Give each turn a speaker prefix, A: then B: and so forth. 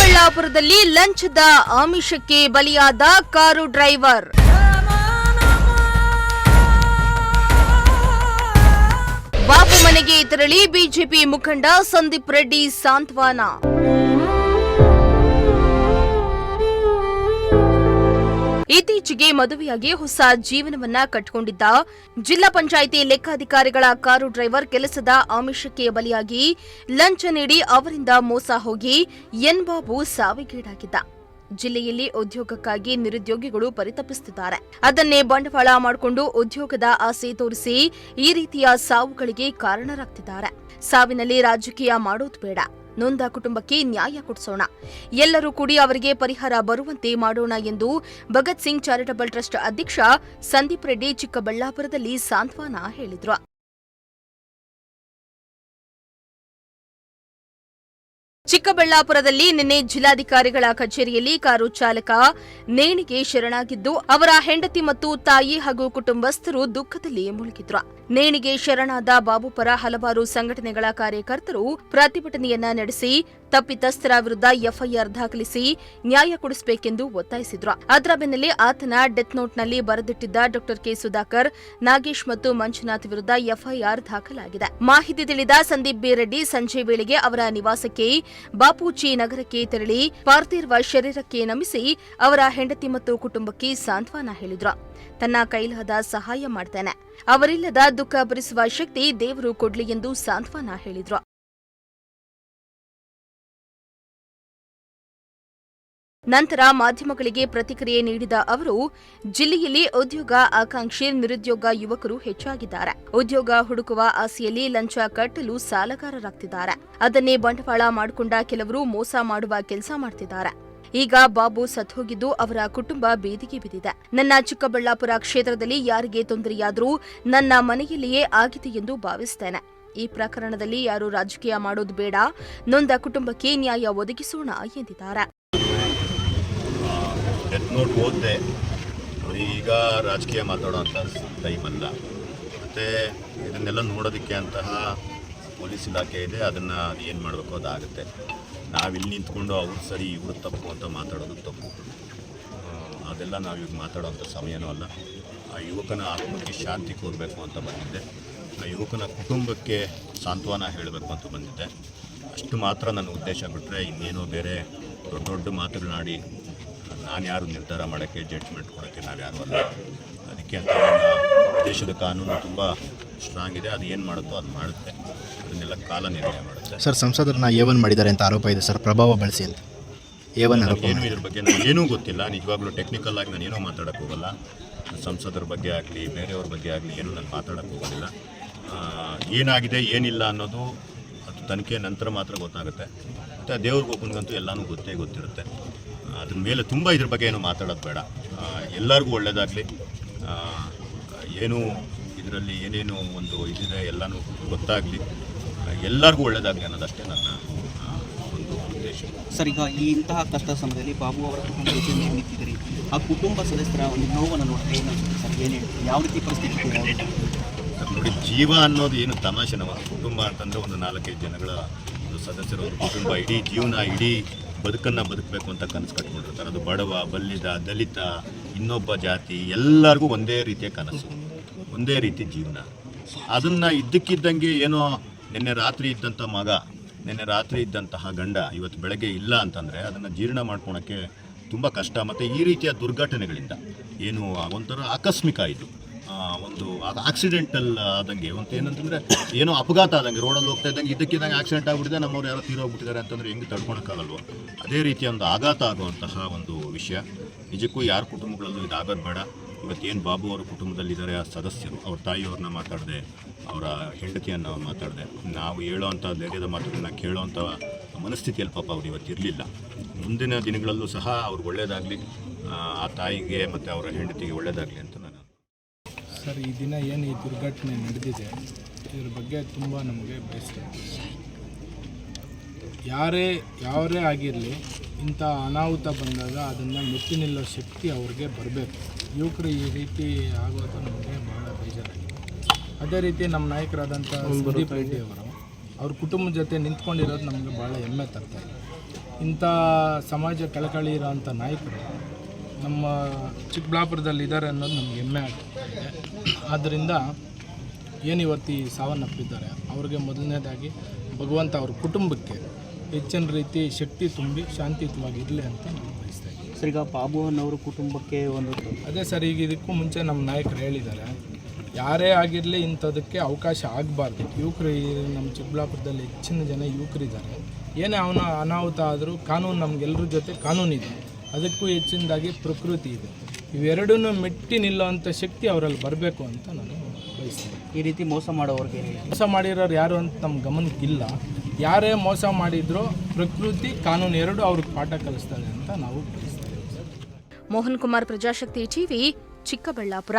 A: ಚಿಕ್ಕಬಳ್ಳಾಪುರದಲ್ಲಿ ಲಂಚದ ಆಮಿಷಕ್ಕೆ ಬಲಿಯಾದ ಕಾರು ಡ್ರೈವರ್. ಬಾಬು ಮನೆಗೆ ತೆರಳಿ ಬಿಜೆಪಿ ಮುಖಂಡ ಸಂದೀಪ್ ರೆಡ್ಡಿ ಸಾಂತ್ವನ. ಇತ್ತೀಚೆಗೆ ಮದುವೆಯಾಗಿ ಹೊಸ ಜೀವನವನ್ನ ಕಟ್ಟಿಕೊಂಡಿದ್ದ ಜಿಲ್ಲಾ ಪಂಚಾಯಿತಿ ಲೆಕ್ಕಾಧಿಕಾರಿಗಳ ಕಾರು ಡ್ರೈವರ್ ಕೆಲಸದ ಆಮಿಷಕ್ಕೆ ಬಲಿಯಾಗಿ ಲಂಚ ನೀಡಿ ಅವರಿಂದ ಮೋಸ ಹೋಗಿ ಎನ್ ಬಾಬು ಸಾವಿಗೀಡಾಗಿದ್ದ. ಜಿಲ್ಲೆಯಲ್ಲಿ ಉದ್ಯೋಗಕ್ಕಾಗಿ ನಿರುದ್ಯೋಗಿಗಳು ಪರಿತಪಿಸುತ್ತಿದ್ದಾರೆ. ಅದನ್ನೇ ಬಂಡವಾಳ ಮಾಡಿಕೊಂಡು ಉದ್ಯೋಗದ ಆಸೆ ತೋರಿಸಿ ಈ ರೀತಿಯ ಸಾವುಗಳಿಗೆ ಕಾರಣರಾಗ್ತಿದ್ದಾರೆ. ಸಾವಿನಲ್ಲಿ ರಾಜಕೀಯ ಮಾಡೋದು ಬೇಡ. ನೊಂದ ಕುಟುಂಬಕ್ಕೆ ನ್ಯಾಯ ಕೊಡಿಸೋಣ. ಎಲ್ಲರೂ ಕೂಡಿ ಅವರಿಗೆ ಪರಿಹಾರ ಬರುವಂತೆ ಮಾಡೋಣ ಎಂದು ಭಗತ್ ಸಿಂಗ್ ಚಾರಿಟಬಲ್ ಟ್ರಸ್ಟ್ ಅಧ್ಯಕ್ಷ ಸಂದೀಪ್ ರೆಡ್ಡಿ ಚಿಕ್ಕಬಳ್ಳಾಪುರದಲ್ಲಿ ಸಾಂತ್ವನ ಹೇಳಿದರು. ಚಿಕ್ಕಬಳ್ಳಾಪುರದಲ್ಲಿ ನಿನ್ನೆ ಜಿಲ್ಲಾಧಿಕಾರಿಗಳ ಕಚೇರಿಯಲ್ಲಿ ಕಾರು ಚಾಲಕ ನೇಣಿಗೆ ಶರಣಾಗಿದ್ದು ಅವರ ಹೆಂಡತಿ ಮತ್ತು ತಾಯಿ ಹಾಗೂ ಕುಟುಂಬಸ್ಥರು ದುಃಖದಲ್ಲಿ ಮುಳುಗಿದ್ರು. ನೇಣಿಗೆ ಶರಣಾದ ಬಾಬು ಪರ ಹಲವಾರು ಸಂಘಟನೆಗಳ ಕಾರ್ಯಕರ್ತರು ಪ್ರತಿಭಟನೆಯನ್ನ ನಡೆಸಿ ತಪ್ಪಿತಸ್ಥರ ವಿರುದ್ಧ ಎಫ್ಐಆರ್ ದಾಖಲಿಸಿ ನ್ಯಾಯ ಕೊಡಿಸಬೇಕೆಂದು ಒತ್ತಾಯಿಸಿದ್ರು. ಅದರ ಬೆನ್ನಲ್ಲೇ ಆತನ ಡೆತ್ ನೋಟ್ನಲ್ಲಿ ಬರೆದಿಟ್ಟಿದ್ದ ಡಾ ಕೆ ಸುಧಾಕರ್, ನಾಗೇಶ್ ಮತ್ತು ಮಂಜುನಾಥ್ ವಿರುದ್ಧ ಎಫ್ಐಆರ್ ದಾಖಲಾಗಿದೆ. ಮಾಹಿತಿ ತಿಳಿದ ಸಂದೀಪ್ ಬಿ ರೆಡ್ಡಿ ಸಂಜೆ ವೇಳೆಗೆ ಅವರ ನಿವಾಸಕ್ಕೆ ಬಾಪೂಜಿ ನಗರಕ್ಕೆ ತೆರಳಿ ಪಾರ್ಥಿವ ಶರೀರಕ್ಕೆ ನಮಿಸಿ ಅವರ ಹೆಂಡತಿ ಮತ್ತು ಕುಟುಂಬಕ್ಕೆ ಸಾಂತ್ವನ ಹೇಳಿದ್ರು. ತನ್ನ ಕೈಲಾದ ಸಹಾಯ ಮಾಡ್ತೇನೆ, ಅವರಿಲ್ಲದ ದುಃಖ ಭರಿಸುವ ಶಕ್ತಿ ದೇವರು ಕೊಡ್ಲಿ ಎಂದು ಸಾಂತ್ವನ ಹೇಳಿದ್ರು. ನಂತರ ಮಾಧ್ಯಮಗಳಿಗೆ ಪ್ರತಿಕ್ರಿಯೆ ನೀಡಿದ ಅವರು, ಜಿಲ್ಲೆಯಲ್ಲಿ ಉದ್ಯೋಗ ಆಕಾಂಕ್ಷಿ ನಿರುದ್ಯೋಗ ಯುವಕರು ಹೆಚ್ಚಾಗಿದ್ದಾರೆ. ಉದ್ಯೋಗ ಹುಡುಕುವ ಆಸೆಯಲ್ಲಿ ಲಂಚ ಕಟ್ಟಲು ಸಾಲಗಾರರಾಗ್ತಿದ್ದಾರೆ. ಅದನ್ನೇ ಬಂಡವಾಳ ಮಾಡಿಕೊಂಡ ಕೆಲವರು ಮೋಸ ಮಾಡುವ ಕೆಲಸ ಮಾಡ್ತಿದ್ದಾರೆ. ಈಗ ಬಾಬು ಸತ್ತೋಗಿದ್ದು ಅವರ ಕುಟುಂಬ ಬೀದಿಗೆ ಬಿದ್ದಿದೆ. ನನ್ನ ಚಿಕ್ಕಬಳ್ಳಾಪುರ ಕ್ಷೇತ್ರದಲ್ಲಿ ಯಾರಿಗೆ ತೊಂದರೆಯಾದರೂ ನನ್ನ ಮನೆಯಲ್ಲಿಯೇ ಆಗಿದೆ ಎಂದು ಭಾವಿಸುತ್ತೇನೆ. ಈ ಪ್ರಕರಣದಲ್ಲಿ ಯಾರು ರಾಜಕೀಯ ಮಾಡೋದು ಬೇಡ. ನೊಂದ ಕುಟುಂಬಕ್ಕೆ ನ್ಯಾಯ ಒದಗಿಸೋಣ ಎಂದಿದ್ದಾರೆ.
B: ಡೆತ್ ನೋಟ್ ಓದಿದೆ. ಈಗ ರಾಜಕೀಯ ಮಾತಾಡೋಂಥ ಟೈಮ್ ಅಲ್ಲ. ಮತ್ತು ಇದನ್ನೆಲ್ಲ ನೋಡೋದಕ್ಕೆ ಅಂತಹ ಪೊಲೀಸ್ ಇಲಾಖೆ ಇದೆ. ಅದನ್ನು ಏನು ಮಾಡಬೇಕು ಅದಾಗುತ್ತೆ. ನಾವಿಲ್ಲಿ ನಿಂತ್ಕೊಂಡು ಅವ್ರು ಸರಿ ಇವರು ತಪ್ಪು ಅಂತ ಮಾತಾಡೋದು ತಪ್ಪು. ಅದೆಲ್ಲ ನಾವಿವಾಗ ಮಾತಾಡೋಂಥ ಸಮಯನೂ ಅಲ್ಲ. ಆ ಯುವಕನ ಆತ್ಮಕ್ಕೆ ಶಾಂತಿ ಕೋರಬೇಕು ಅಂತ ಬಂದಿದ್ದೆ. ಆ ಯುವಕನ ಕುಟುಂಬಕ್ಕೆ ಸಾಂತ್ವನ ಹೇಳಬೇಕು ಅಂತ ಬಂದಿದ್ದೆ. ಅಷ್ಟು ಮಾತ್ರ ನನ್ನ ಉದ್ದೇಶ. ಬಿಟ್ಟರೆ ಇನ್ನೇನೋ ಬೇರೆ ದೊಡ್ಡ ದೊಡ್ಡ ಮಾತುಗಳನ್ನಾಡಿ ನಾನು ಯಾರು ನಿರ್ಧಾರ ಮಾಡೋಕ್ಕೆ ಜಡ್ಜ್ಮೆಂಟ್ ಕೊಡೋಕ್ಕೆ ನಾವು ಯಾರು ಅಲ್ಲ. ಅದಕ್ಕೆ ಅಂತ ದೇಶದ ಕಾನೂನು ತುಂಬ ಸ್ಟ್ರಾಂಗ್ ಇದೆ. ಅದು ಏನು ಮಾಡುತ್ತೋ ಅದು ಮಾಡುತ್ತೆ. ಅದನ್ನೆಲ್ಲ ಕಾಲ ನಿರ್ಣಯ ಮಾಡುತ್ತೆ.
C: ಸರ್, ಸಂಸದರನ್ನ ಏವನ್ ಮಾಡಿದ್ದಾರೆ ಅಂತ ಆರೋಪ ಇದೆ ಸರ್, ಪ್ರಭಾವ ಬಳಸಿ ಅಂತ. ಏವನ್
B: ಏನು ಇದ್ರ ಬಗ್ಗೆ ನನಗೇನೂ ಗೊತ್ತಿಲ್ಲ. ನಿಜವಾಗ್ಲೂ ಟೆಕ್ನಿಕಲ್ ಆಗಿ ನಾನು ಏನೂ ಮಾತಾಡೋಕ್ಕೆ ಹೋಗಲ್ಲ. ಸಂಸದರ ಬಗ್ಗೆ ಆಗಲಿ ಬೇರೆಯವ್ರ ಬಗ್ಗೆ ಆಗಲಿ ಏನೂ ನಾನು ಮಾತಾಡೋಕ್ಕೆ ಹೋಗೋದಿಲ್ಲ. ಏನಾಗಿದೆ ಏನಿಲ್ಲ ಅನ್ನೋದು ಅದು ತನಿಖೆ ನಂತರ ಮಾತ್ರ ಗೊತ್ತಾಗುತ್ತೆ. ಮತ್ತು ದೇವ್ರಿಗೆ ಒಬ್ಬನಿಗಂತೂ ಎಲ್ಲನೂ ಗೊತ್ತಿರುತ್ತೆ. ಅದ್ರ ಮೇಲೆ ತುಂಬ ಇದ್ರ ಬಗ್ಗೆ ಏನು ಮಾತಾಡೋದು ಬೇಡ. ಎಲ್ಲರಿಗೂ ಒಳ್ಳೆಯದಾಗಲಿ. ಏನು ಇದರಲ್ಲಿ ಏನೇನು ಒಂದು ಇದಿದೆ ಎಲ್ಲನೂ ಗೊತ್ತಾಗಲಿ, ಎಲ್ಲರಿಗೂ ಒಳ್ಳೆಯದಾಗಲಿ ಅನ್ನೋದಷ್ಟೇ ನನ್ನ ಒಂದು ಉದ್ದೇಶ.
D: ಸರ್, ಈಗ ಈ ಇಂತಹ ಕಷ್ಟದ ಸಮಯದಲ್ಲಿ ಬಾಬು ಅವರ ಕುಟುಂಬ ಜೊತೆ ನಿಂತಿದ್ದೀರಿ. ಆ ಕುಟುಂಬ ಸದಸ್ಯರ ಒಂದು ನೋವನ್ನು ನೋಡಿದ್ರೆ ಏನಾಗುತ್ತೆ ಸರ್? ಏನು ಯಾವ ರೀತಿ ಪರಿಸ್ಥಿತಿ
B: ನೋಡಿ, ಜೀವ ಅನ್ನೋದು ಏನು ತಮಾಷೆ. ನಮ್ಮ ಕುಟುಂಬ ಅಂತಂದರೆ ಒಂದು 4-5 ಜನಗಳ ಒಂದು ಸದಸ್ಯರ ಒಂದು ಕುಟುಂಬ. ಇಡೀ ಜೀವನ ಇಡೀ ಬದುಕನ್ನು ಬದುಕಬೇಕು ಅಂತ ಕನಸು ಕಟ್ಕೊಂಡಿರ್ತಾರೆ. ಅದು ಬಡವ, ಬಲ್ಲಿದ, ದಲಿತ, ಇನ್ನೊಬ್ಬ ಜಾತಿ ಎಲ್ಲರಿಗೂ ಒಂದೇ ರೀತಿಯ ಕನಸು, ಒಂದೇ ರೀತಿ ಜೀವನ. ಅದನ್ನು ಇದ್ದಕ್ಕಿದ್ದಂಗೆ ಏನೋ ನಿನ್ನೆ ರಾತ್ರಿ ಇದ್ದಂಥ ಮಗ, ನಿನ್ನೆ ರಾತ್ರಿ ಇದ್ದಂತಹ ಗಂಡ ಇವತ್ತು ಬೆಳಗ್ಗೆ ಇಲ್ಲ ಅಂತಂದರೆ ಅದನ್ನು ಜೀರ್ಣ ಮಾಡ್ಕೊಳಕ್ಕೆ ತುಂಬ ಕಷ್ಟ. ಮತ್ತು ಈ ರೀತಿಯ ದುರ್ಘಟನೆಗಳಿಂದ ಏನು ಒಂಥರ ಆಕಸ್ಮಿಕ, ಇದು ಒಂದು ಆಕ್ಸಿಡೆಂಟಲ್ ಆದಂಗೆ, ಒಂದು ಏನಂತಂದರೆ ಏನೋ ಅಪಘಾತ ಆದಂಗೆ, ರೋಡಲ್ಲಿ ಹೋಗ್ತಾ ಇದ್ದಂಗೆ ಇದ್ದಕ್ಕಿದ್ದಂಗೆ ಆಕ್ಸಿಡೆಂಟ್ ಆಗಿಬಿಟ್ಟಿದೆ, ನಮ್ಮವ್ರು ಯಾರೋ ತೀರೋಗ್ಬಿಟ್ಟಿದ್ದಾರೆ ಅಂತಂದರೆ ಹೆಂಗೆ ತಡ್ಕೊಳಕ್ಕಾಗಲ್ವ? ಅದೇ ರೀತಿಯ ಒಂದು ಆಘಾತ ಆಗುವಂತಹ ಒಂದು ವಿಷಯ. ನಿಜಕ್ಕೂ ಯಾರ ಕುಟುಂಬಗಳಲ್ಲೂ ಇದಾಗೋದು ಬೇಡ. ಇವತ್ತೇನು ಬಾಬು ಅವರ ಕುಟುಂಬದಲ್ಲಿದ್ದಾರೆ ಆ ಸದಸ್ಯರು, ಅವ್ರ ತಾಯಿಯವ್ರನ್ನ ಮಾತಾಡಿದೆ, ಅವರ ಹೆಂಡತಿಯನ್ನು ಮಾತಾಡಿದೆ. ನಾವು ಹೇಳೋವಂಥ ಧೈರ್ಯದ ಮಾತುಗಳನ್ನ ಕೇಳೋವಂಥ ಮನಸ್ಥಿತಿಯಲ್ಲಿ ಪಾಪ ಅವ್ರು ಇವತ್ತು ಇರಲಿಲ್ಲ. ಮುಂದಿನ ದಿನಗಳಲ್ಲೂ ಸಹ ಅವ್ರಿಗೆ ಒಳ್ಳೆಯದಾಗಲಿ, ಆ ತಾಯಿಗೆ ಮತ್ತು ಅವರ ಹೆಂಡತಿಗೆ ಒಳ್ಳೆಯದಾಗಲಿ ಅಂತ ನಾನು.
E: ಸರ್, ಈ ದಿನ ಏನು ಈ ದುರ್ಘಟನೆ ನಡೆದಿದೆ ಇದ್ರ ಬಗ್ಗೆ ತುಂಬ ನಮಗೆ ಬೇಸರ. ಯಾರೇ ಆಗಿರಲಿ, ಇಂಥ ಅನಾಹುತ ಬಂದಾಗ ಅದನ್ನು ಮೆಟ್ಟಿ ನಿಲ್ಲೋ ಶಕ್ತಿ ಅವ್ರಿಗೆ ಬರಬೇಕು. ಯುವಕರು ಈ ರೀತಿ ಆಗೋದು ನಮಗೆ ಭಾಳ ಬೇಜಾರಾಗಿದೆ. ಅದೇ ರೀತಿ ನಮ್ಮ ನಾಯಕರಾದಂಥ ಸಂದೀಪ್ ರೆಡ್ಡಿ ಅವರು ಅವ್ರ ಕುಟುಂಬದ ಜೊತೆ ನಿಂತ್ಕೊಂಡಿರೋದು ನಮಗೆ ಭಾಳ ಹೆಮ್ಮೆ ತರ್ತಾರೆ. ಇಂಥ ಸಮಾಜ ಕಳಕಳಿ ಇರೋಂಥ ನಾಯಕರು ನಮ್ಮ ಚಿಕ್ಕಬಳ್ಳಾಪುರದಲ್ಲಿ ಇದ್ದಾರೆ ಅನ್ನೋದು ನಮ್ಗೆ ಹೆಮ್ಮೆ ಆಗ್ತಿದೆ. ಆದ್ದರಿಂದ ಏನಿವತ್ತು ಈ ಸಾವನ್ನಪ್ಪಿದ್ದಾರೆ ಅವ್ರಿಗೆ ಮೊದಲನೇದಾಗಿ ಭಗವಂತ ಅವ್ರ ಕುಟುಂಬಕ್ಕೆ ಹೆಚ್ಚಿನ ರೀತಿ ಶಕ್ತಿ ತುಂಬಿ ಶಾಂತಿಯುತವಾಗಿರಲಿ ಅಂತ ನಾನು ಬಯಸ್ತಾ ಇದ್ದೀನಿ.
D: ಸರ್, ಈಗ ಬಾಬು ಅನ್ನೋರು ಕುಟುಂಬಕ್ಕೆ ಒಂದು
E: ಅದೇ ಸರ್, ಈಗ ಇದಕ್ಕೂ ಮುಂಚೆ ನಮ್ಮ ನಾಯಕರು ಹೇಳಿದ್ದಾರೆ, ಯಾರೇ ಆಗಿರಲಿ ಇಂಥದಕ್ಕೆ ಅವಕಾಶ ಆಗಬಾರ್ದು. ಯುವಕರು ನಮ್ಮ ಚಿಕ್ಕಬಳ್ಳಾಪುರದಲ್ಲಿ ಹೆಚ್ಚಿನ ಜನ ಯುವಕರಿದ್ದಾರೆ. ಏನೇ ಅವನ ಅನಾಹುತ ಆದರೂ ಕಾನೂನು ನಮಗೆಲ್ಲರ ಜೊತೆ ಕಾನೂನಿದೆ, ಅದಕ್ಕೂ ಹೆಚ್ಚಿನದಾಗಿ ಪ್ರಕೃತಿ ಇದೆ. ಇವೆರಡನ್ನೂ ಮೆಟ್ಟಿ ನಿಲ್ಲುವಂಥ ಶಕ್ತಿ ಅವರಲ್ಲಿ ಬರಬೇಕು ಅಂತ ನಾನು ಬಯಸ್ತೀನಿ.
D: ಈ ರೀತಿ ಮೋಸ ಮಾಡೋವ್ರಿಗೆ
E: ಮೋಸ ಮಾಡಿರೋರು ಯಾರು ಅಂತ ನಮ್ಮ ಗಮನಕ್ಕಿಲ್ಲ. ಯಾರೇ ಮೋಸ ಮಾಡಿದ್ರೂ ಪ್ರಕೃತಿ ಕಾನೂನು ಎರಡು ಅವ್ರಿಗೆ ಪಾಠ ಕಲಿಸ್ತದೆ ಅಂತ ನಾವು ಬಯಸ್ತೀವಿ.
A: ಮೋಹನ್ ಕುಮಾರ್, ಪ್ರಜಾಶಕ್ತಿ ಟಿವಿ, ಚಿಕ್ಕಬಳ್ಳಾಪುರ.